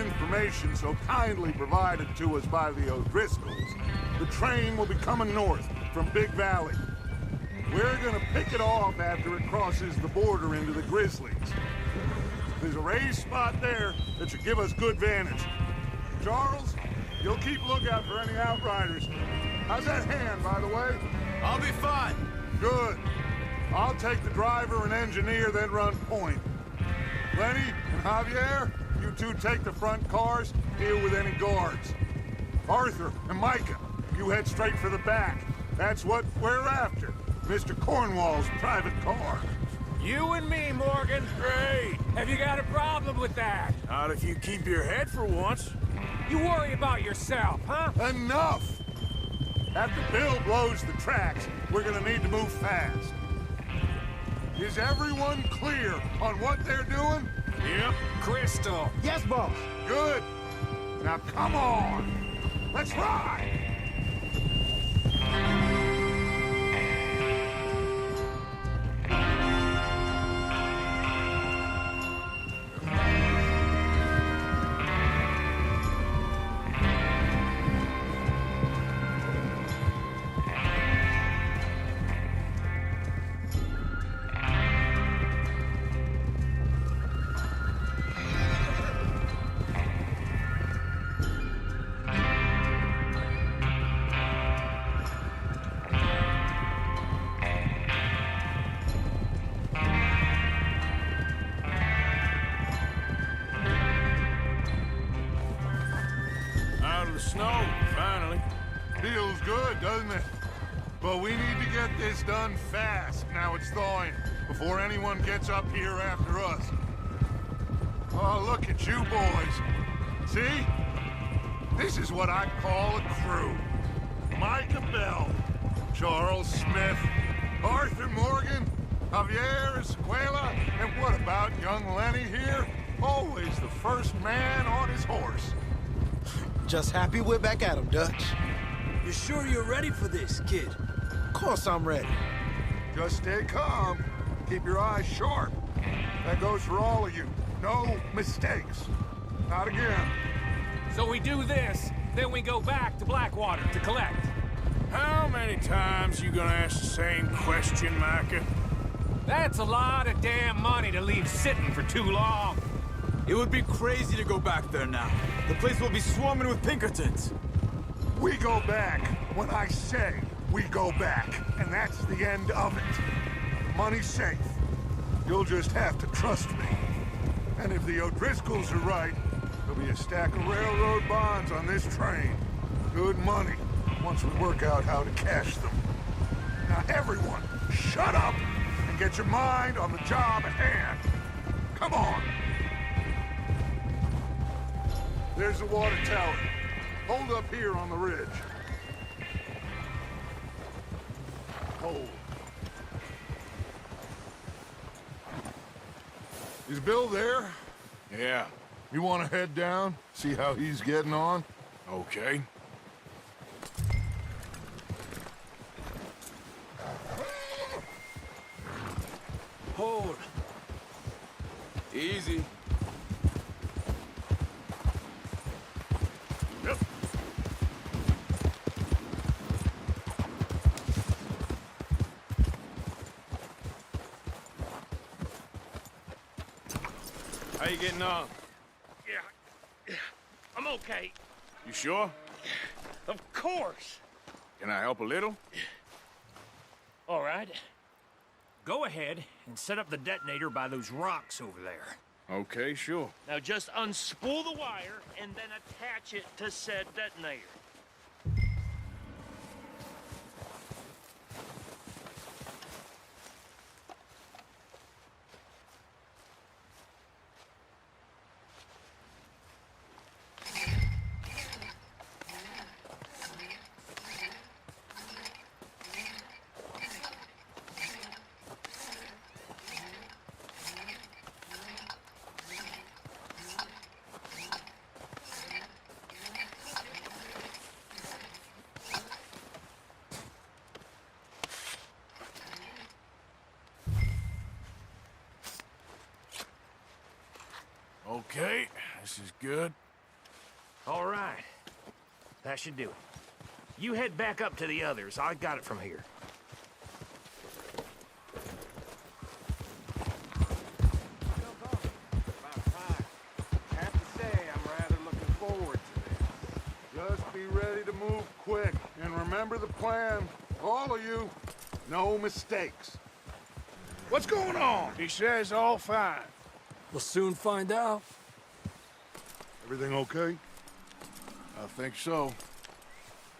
information so kindly provided to us by the O'Driscolls, the train will be coming north from Big Valley. We're gonna pick it off after it crosses the border into the Grizzlies. There's a raised spot there that should give us good vantage. Charles, you'll keep lookout for any outriders. How's that hand, by the way? I'll be fine. Good. I'll take the driver and engineer, then run point. Lenny and Javier, you two take the front cars, deal with any guards. Arthur and Micah, you head straight for the back. That's what we're after. Mr. Cornwall's private car. You and me, Morgan. Great. Have you got a problem with that? Not if you keep your head for once. You worry about yourself, huh? Enough! After Bill blows the tracks, we're gonna need to move fast. Is everyone clear on what they're doing? Yep. Crystal. Yes, boss. Good. Now come on. Let's ride! Snow, finally. Feels good, doesn't it? But we need to get this done fast, now it's thawing, before anyone gets up here after us. Oh, look at you boys. See? This is what I call a crew. Micah Bell, Charles Smith, Arthur Morgan, Javier Escuela, and what about young Lenny here? Always the first man on his horse. Just happy we're back at him, Dutch. You sure you're ready for this, kid? Of course I'm ready. Just stay calm. Keep your eyes sharp. That goes for all of you. No mistakes. Not again. So we do this, then we go back to Blackwater to collect. How many times you gonna ask the same question, Micah? That's a lot of damn money to leave sitting for too long. It would be crazy to go back there now. The place will be swarming with Pinkertons. We go back when I say we go back, and that's the end of it. Money's safe. You'll just have to trust me. And if the O'Driscolls are right, there'll be a stack of railroad bonds on this train. Good money, once we work out how to cash them. Now everyone, shut up and get your mind on the job at hand. Come on. There's the water tower. Hold up here on the ridge. Hold. Is Bill there? Yeah. You want to head down, see how he's getting on? Okay. Hold. Easy. Yep. How you getting on? Yeah, I'm okay. You sure? Of course. Can I help a little? All right. Go ahead and set up the detonator by those rocks over there. Okay, sure. Now just unspool the wire and then attach it to said detonator. Okay, this is good. That should do it. You head back up to the others. I got it from here. Have to say, I'm rather looking forward to this. Just be ready to move quick. And remember the plan. All of you. No mistakes. What's going on? He says all fine. We'll soon find out. Everything okay? I think so.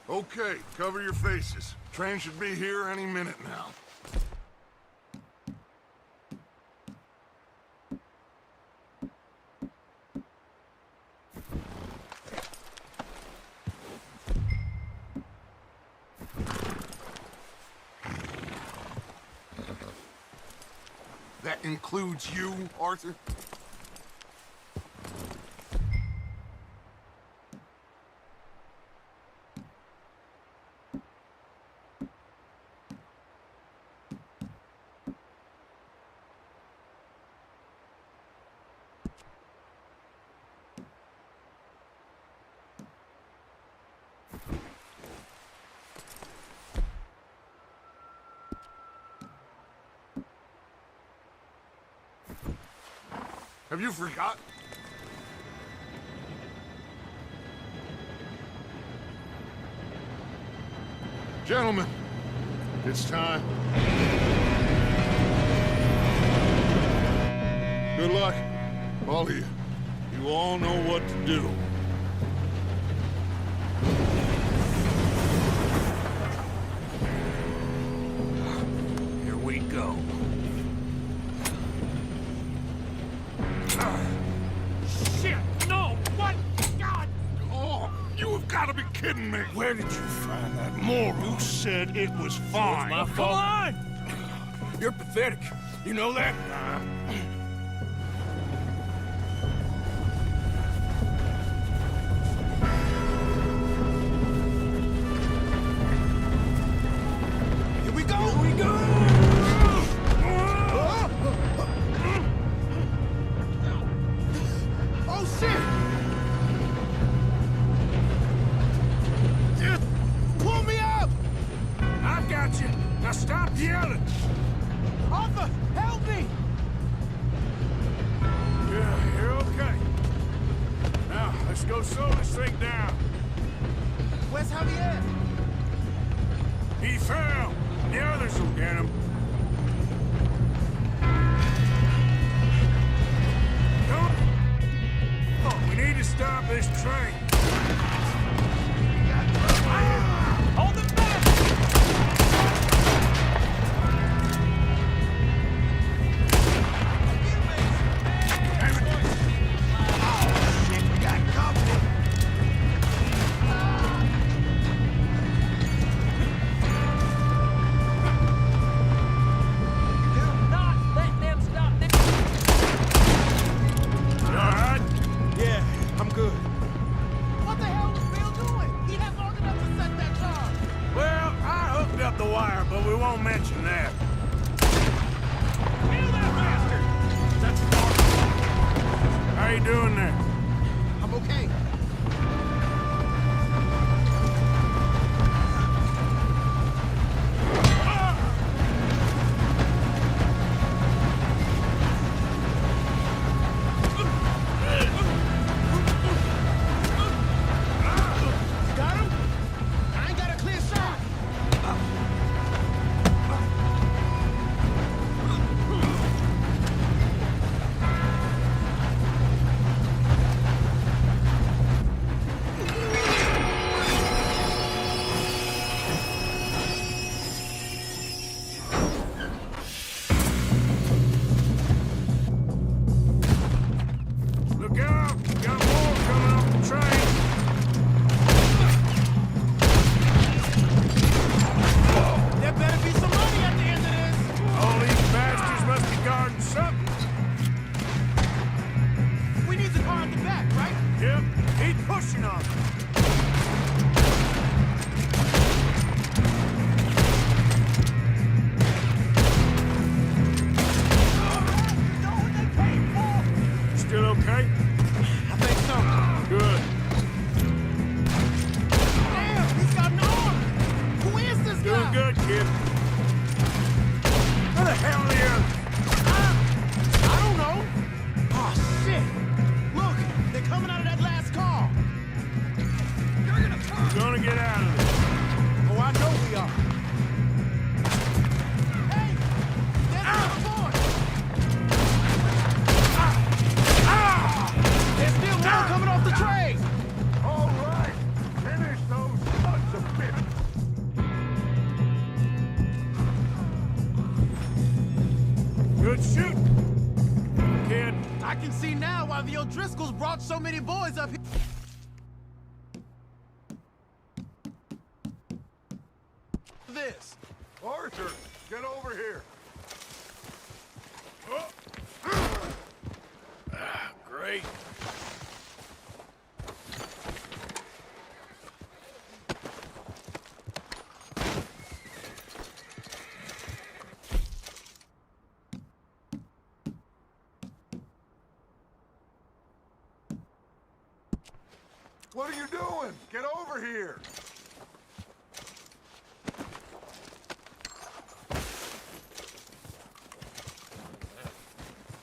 Okay, cover your faces. Train should be here any minute now. That includes you, Arthur? Have you forgot? Gentlemen, it's time. Good luck, all of you. You all know what to do. Here we go. Shit! No! What? God! Oh, you have got to be kidding me. Where did you find that moron? You said it was fine. My Come fault. on! You're pathetic. You know that? Here we go! Here we go! Oh, shit! Pull me up! I got you. Now stop yelling. Arthur, help me! Yeah, you're okay. Now, let's go slow this thing down. Where's Javier? He fell. The others will get him. Don't... Oh, we need to stop this train. Hold them back! Do not let them stop this. You all right? Yeah, I'm good. What the hell was Bill doing? He had long enough to set that charge. Well, I hooked up the wire, but we won't mention that. Kill that bastard! That's How you doing there? I'm okay. Got him? I ain't got a clear shot. Look out! Got more coming off the train. There better be some money at the end of this. All these bastards must be guarding something. We need the car at the back, right? Yep, keep pushing on them. Still okay? I think so. Good. gonna get out of this. Oh, I know we are. Hey! There's the boy! There's still more coming off the train! All right, finish those sons of bitches. Good shooting, kid. I can see now why the O'Driscolls brought so many boys up here. This. Arthur, get over here. Great. What are you doing? Get over here.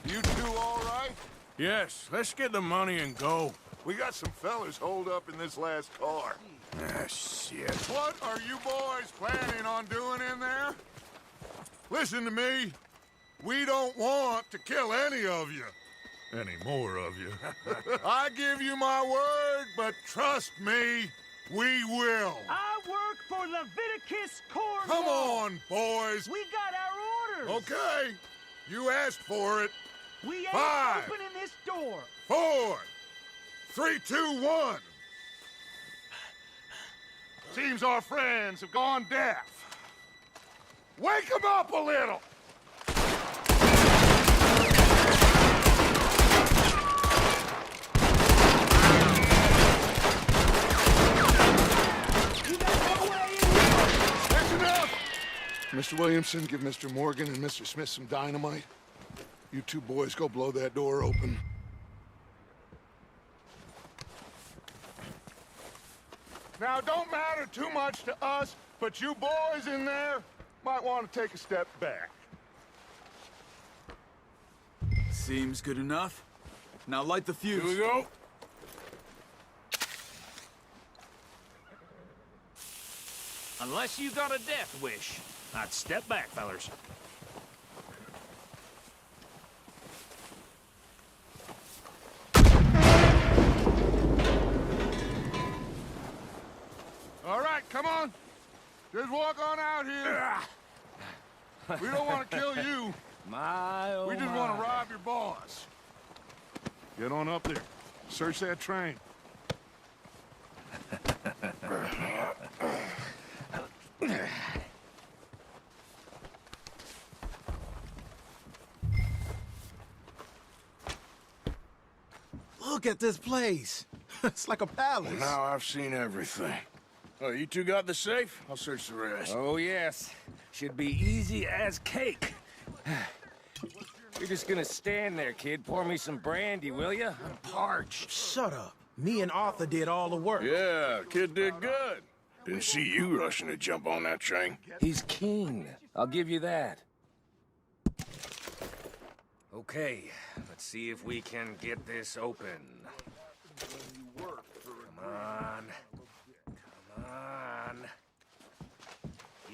You two all right? Yes, let's get the money and go. We got some fellas holed up in this last car. Ah, shit. What are you boys planning on doing in there? Listen to me. We don't want to kill any of you. Any more of you. I give you my word, but trust me, we will. I work for Leviticus Cornwall. Come on, boys. We got our orders. Okay. You asked for it. We ain't 5, opening this door. 4, 3, 2, 1. Seems our friends have gone deaf. Wake them up a little. That's enough. Mr. Williamson, give Mr. Morgan and Mr. Smith some dynamite. You two boys go blow that door open. Now, don't matter too much to us, but you boys in there might want to take a step back. Seems good enough. Now light the fuse. Here we go. Unless you got a death wish, I'd step back, fellers. All right, come on. Just walk on out here. We don't want to kill you. My, oh We just want to rob your boss. Get on up there. Search that train. Look at this place. It's like a palace. Now I've seen everything. Oh, you two got the safe? I'll search the rest. Oh, yes. Should be easy as cake. You're just gonna stand there, kid. Pour me some brandy, will ya? I'm parched. Shut up. Me and Arthur did all the work. Yeah, kid did good. Didn't see you rushing to jump on that train. He's keen. I'll give you that. Okay, let's see if we can get this open. Come on. Come on.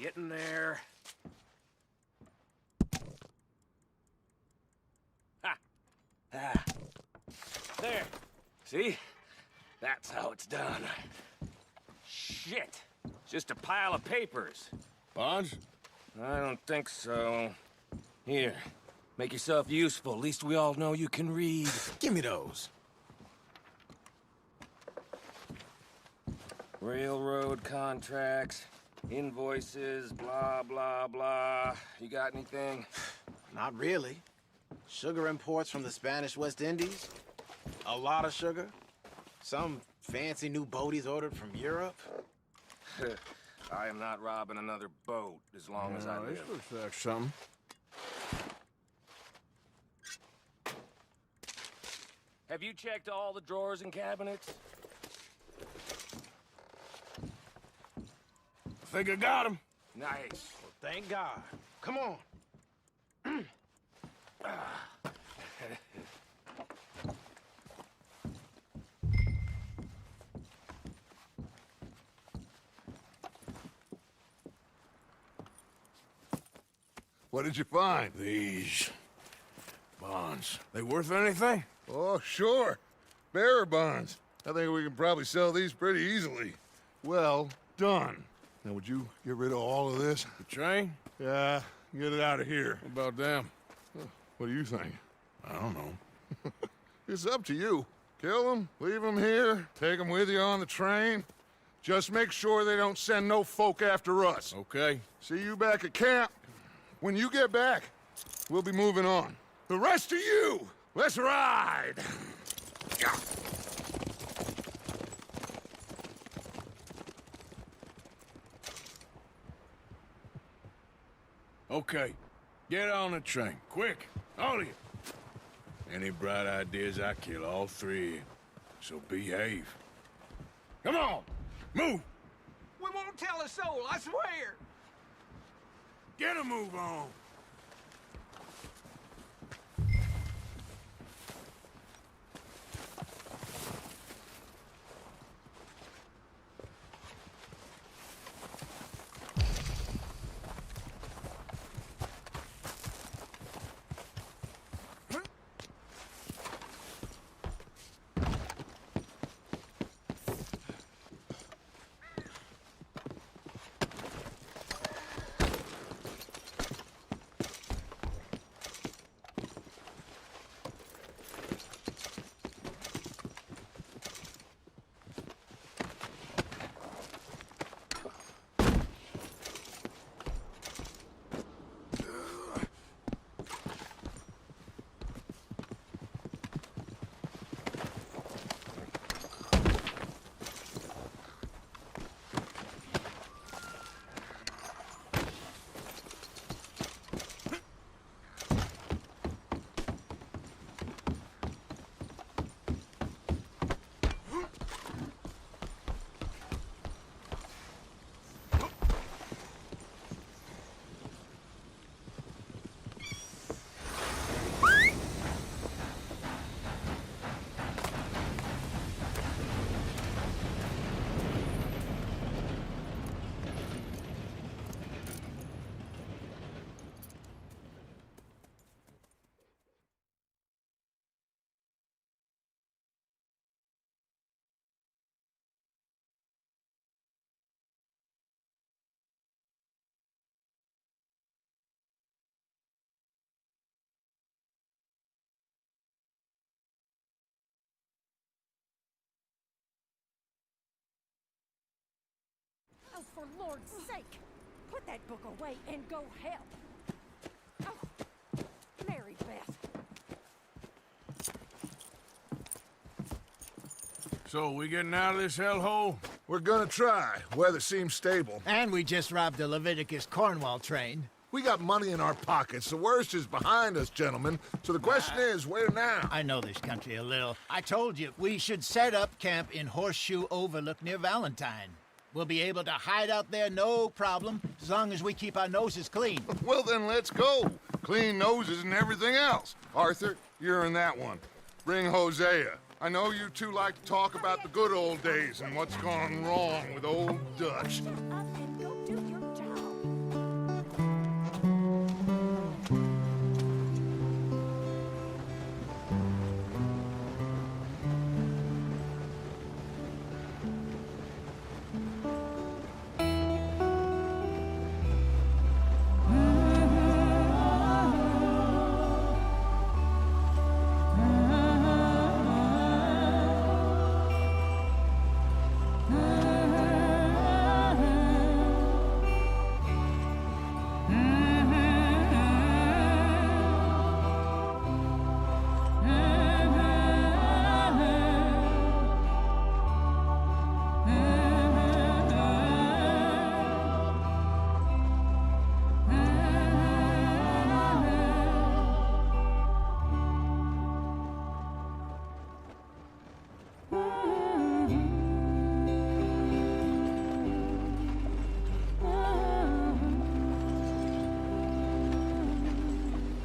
Get in there. Ha! Ah. There. See? That's how it's done. Shit. Just a pile of papers. Bonds? I don't think so. Here. Make yourself useful. At least we all know you can read. Give me those. Railroad contracts, invoices, blah, blah, blah. You got anything? Not really. Sugar imports from the Spanish West Indies. A lot of sugar. Some fancy new boat he's ordered from Europe. I am not robbing another boat as long as I live. This looks like something. Have you checked all the drawers and cabinets? I think I got him. Nice. Thank God. Come on. What did you find? These bonds. They worth anything? Oh, sure. Bearer bonds. I think we can probably sell these pretty easily. Well done. Now, would you get rid of all of this? The train? Yeah, get it out of here. What about them? What do you think? I don't know. It's up to you. Kill them, leave them here, take them with you on the train. Just make sure they don't send no folk after us. Okay. See you back at camp. When you get back, we'll be moving on. The rest of you, let's ride! Okay. Get on the train. Quick. All of you. Any bright ideas, I kill all three of you. So behave. Come on! Move! We won't tell a soul, I swear! Get a move on! Oh, for Lord's sake! Put that book away and go help! Oh, Mary Beth. So, we getting out of this hellhole? We're gonna try. Weather seems stable. And we just robbed the Leviticus Cornwall train. We got money in our pockets. The worst is behind us, gentlemen. So the question is, where now? I know this country a little. I told you, we should set up camp in Horseshoe Overlook near Valentine. We'll be able to hide out there no problem, as long as we keep our noses clean. Well, then let's go. Clean noses and everything else. Arthur, you're in that one. Bring Hosea. I know you two like to talk about the good old days and what's gone wrong with old Dutch. Shut up and go do your job.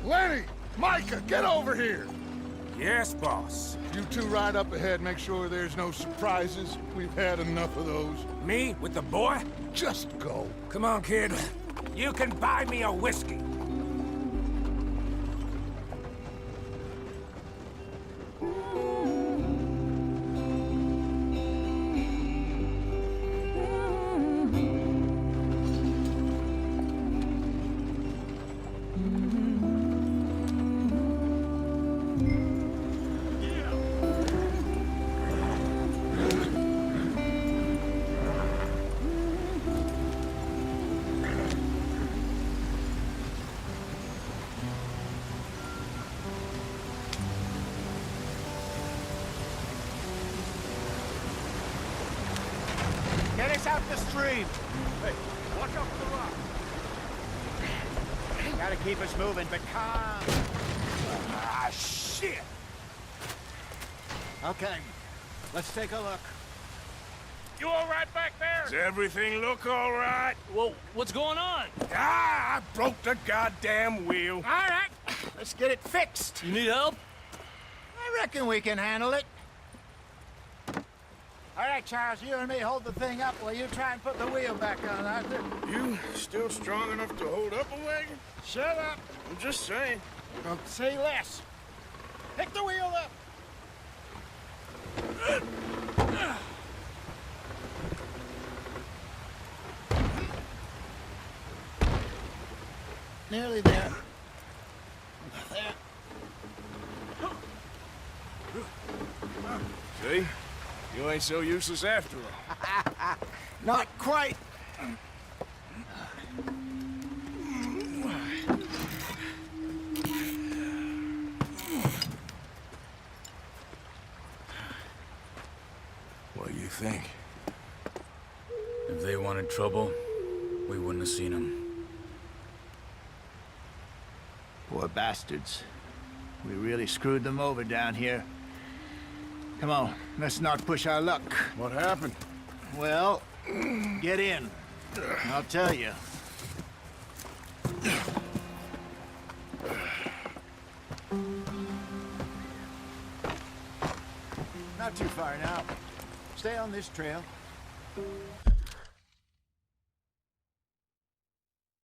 Lenny! Micah, get over here! Yes, boss. You two ride up ahead, make sure there's no surprises. We've had enough of those. Me with the boy? Just go. Come on, kid. You can buy me a whiskey. Get us out the stream. Hey, watch out for the rock. Gotta keep us moving, but calm. Ah, shit! Okay, let's take a look. You all right back there? Does everything look all right? Well, what's going on? Ah, I broke the goddamn wheel. All right, let's get it fixed. You need help? I reckon we can handle it. All right, Charles, you and me hold the thing up while you try and put the wheel back on, Arthur. You still strong enough to hold up a wagon? Shut up. I'm just saying. Don't say less. Pick the wheel up. Nearly there. There. See? You ain't so useless after all. Not quite. What do you think? If they wanted trouble, we wouldn't have seen them. Poor bastards. We really screwed them over down here. Come on, let's not push our luck. What happened? Well, get in. I'll tell you. Not too far now. Stay on this trail.